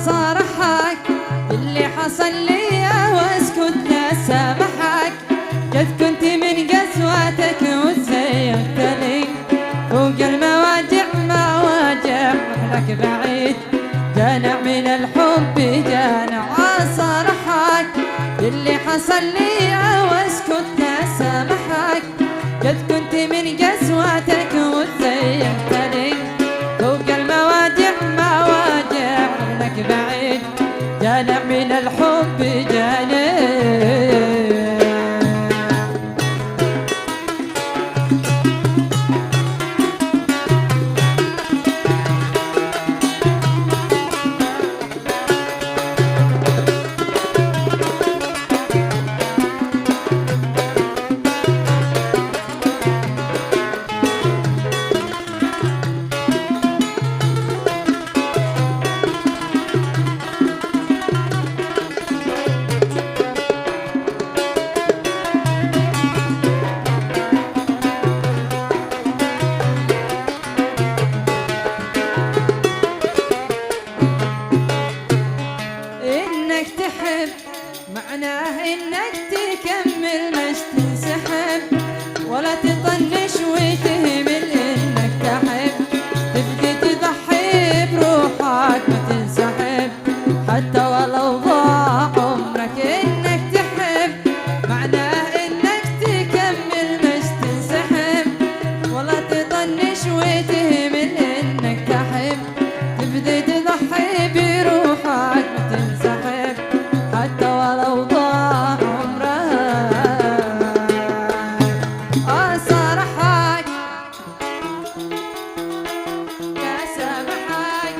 صارحك اللي حصل لي واسكت لا سامحك. قد كنت من قسوتك وتزينتني فوق المواجع مواجع لك بعيد. جانع من الحب جانع صارحك اللي حصل لي واسكت لا سامحك. قد كنت من قسوتك وتزينتني فوق المواجع مواجع لك بعيد. جانع من الحب جانع. معناه انك تكمل مش تنسحب ولا تطنش وتهمل انك تحب. تبدي تضحي بروحك ما تنسحب حتى ولو ضاع عمرك انك تحب. معناه انك تكمل مش تنسحب ولا تطنش وتهمل انك تحب. تبدي تضحي بروحك ما تنسحب حتى ولو ضاع عمرك. صارحك لا سامحك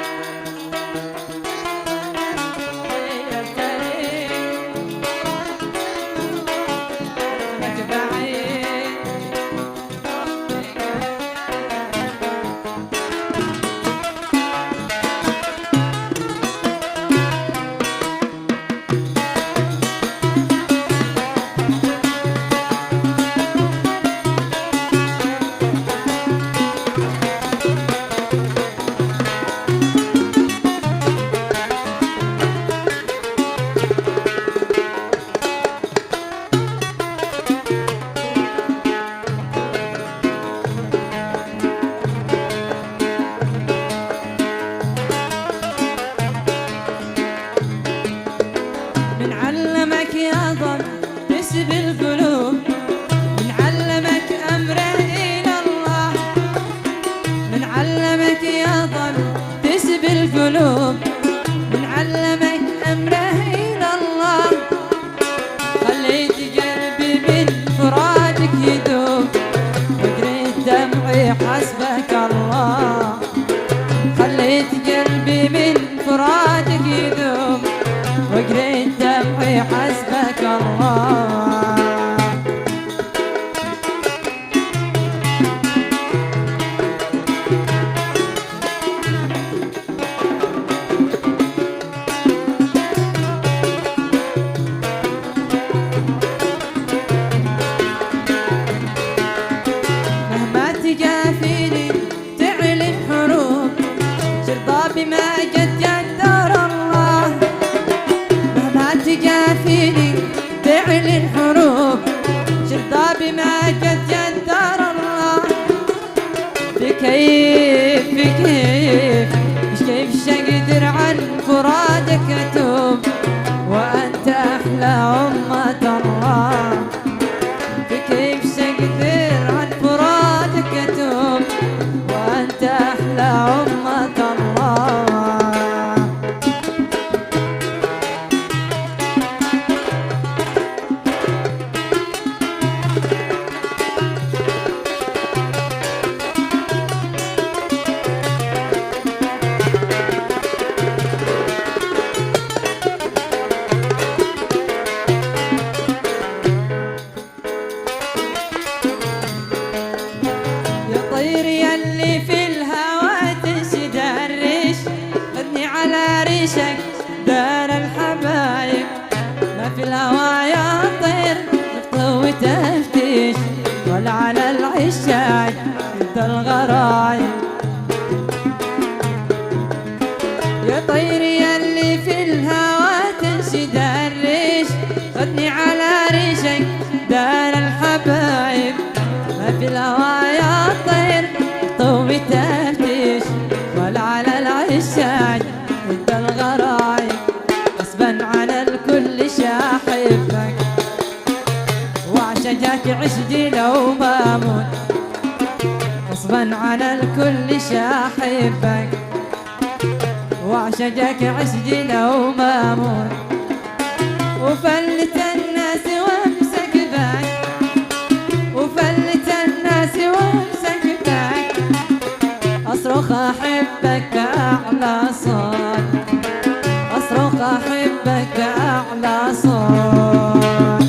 غيرتني لك بعيد. من علمك يا ظل تسب القلوب. من علمك أمره إلى الله. من علمك يا ظل تسب القلوب. من علمك أمره إلى الله. خليت قلبي من فراقك يذوب وقريت دمعي حسبك الله. خليت قلبي من فراقك يذوب وقريت دمعي حسبك الله. مهما تجافيني تعلن حروب شرطابي ما قد قدر الله. مهما تجافيني تعلن حروب شرطابي ما قد قدر الله. بكيف بكيف مش كيف شقدر عن فرادك اتوب وانت احلى امة الله. بكيف شقدر عن فرادك اتوب وانت احلى امة الله. طير يلي في الهوى تنشد الريش خذني على ريشك دار الحبايب. ما في الهوى يا طير نفط وتفتيش ولا على العشاق انت الغرايب. يا طير يلي درش خدني على ريشك دار الحبايب ما في الهوايا طير طوي تفتيش ولا على العشاق انت الغرايب غصبا على الكل شاحبك وعشقك عشقي لو بموت غصبا على الكل شاحبك وعشقك عشقي لو بموت وفلت الناس وامسك بك وفلت الناس وامسك بك اصرخ احبك اعلى صوت اصرخ احبك اعلى صوت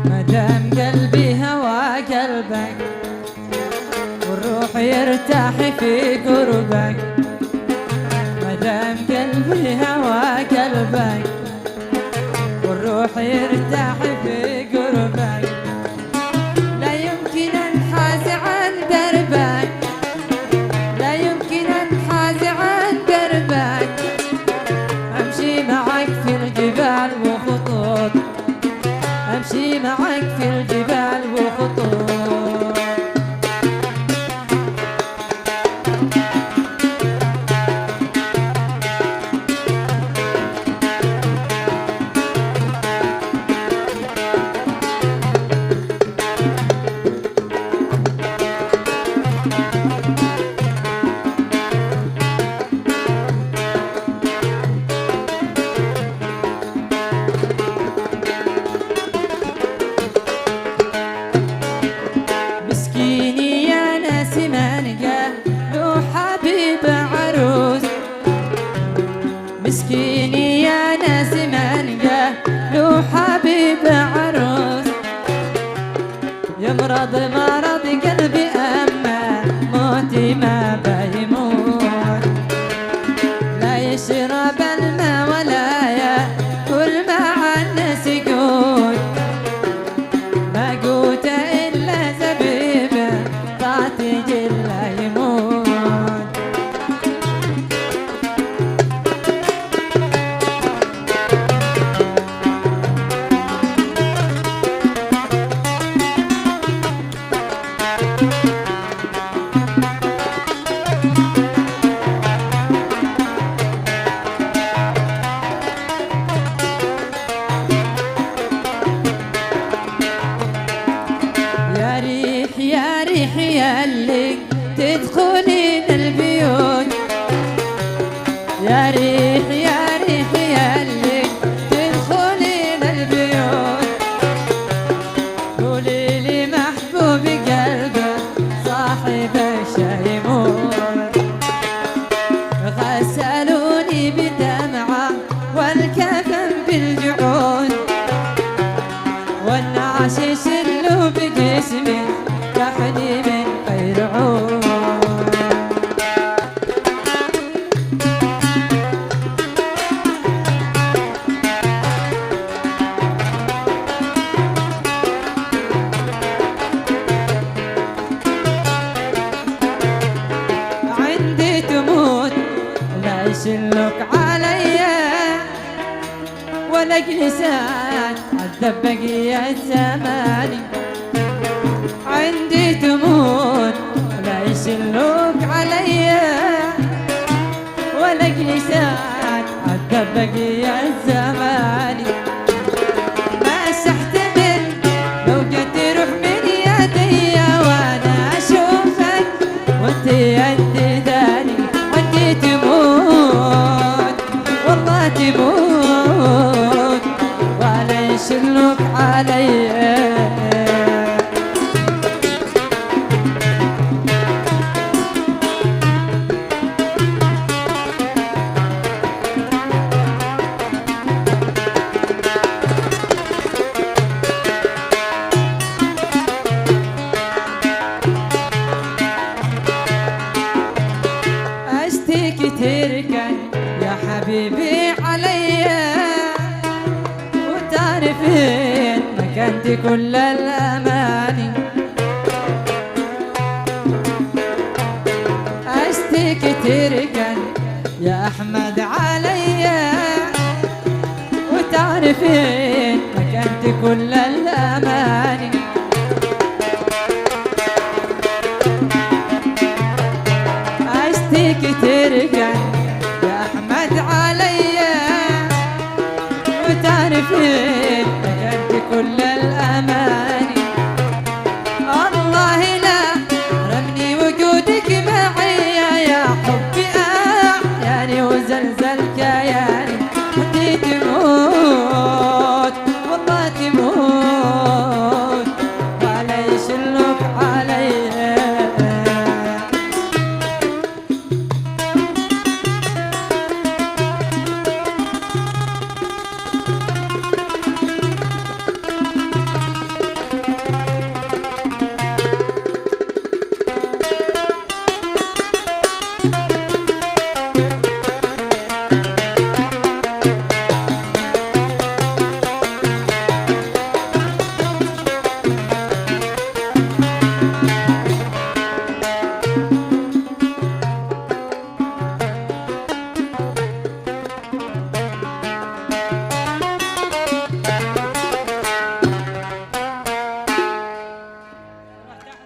مدام قلبي هوى قلبك والروح يرتاح في قربك مدام قلبي هوى قلبك والروح يرتاح في قربك لا يمكن انحاز عن دربك لا يمكن انحاز عن دربك امشي معك في الجبال وخطوط امشي معك في الجبال وخطوط مسكيني يا ناس ما نلقى له حبيب عروس يمرض مرض قلبي اما موتي ما بيموت لا يشرب الماء ولا ياكل مع الناس يقول ما قوت الا زبيبه تعطي جله يموت يا ريح ياللي تدخلين البيوت يا ريح ياللي تدخلين البيوت قولي لي محبوب قلبه صاحب الشيموت غسلوني بدمعه والكفن بالجعود والنعش يشلوا بجسمي كحني من غير عود عندي تموت لا يشلك عليا ولا جلسان عذب بقية زماني عندي تموت لا يشلوك عليا ولا جلسان عذب بقية زماني ما سحتمل لو جت روح من يدي وانا اشوفك وانت يدي داني وانت تموت والله تموت ولا يشلوك عليا اشتيك تركن يا حبيبي عليا، وتعرفين مكانتي كل الاماني. اشتيك تركن يا احمد عليا، وتعرفين مكانتي كل الاماني.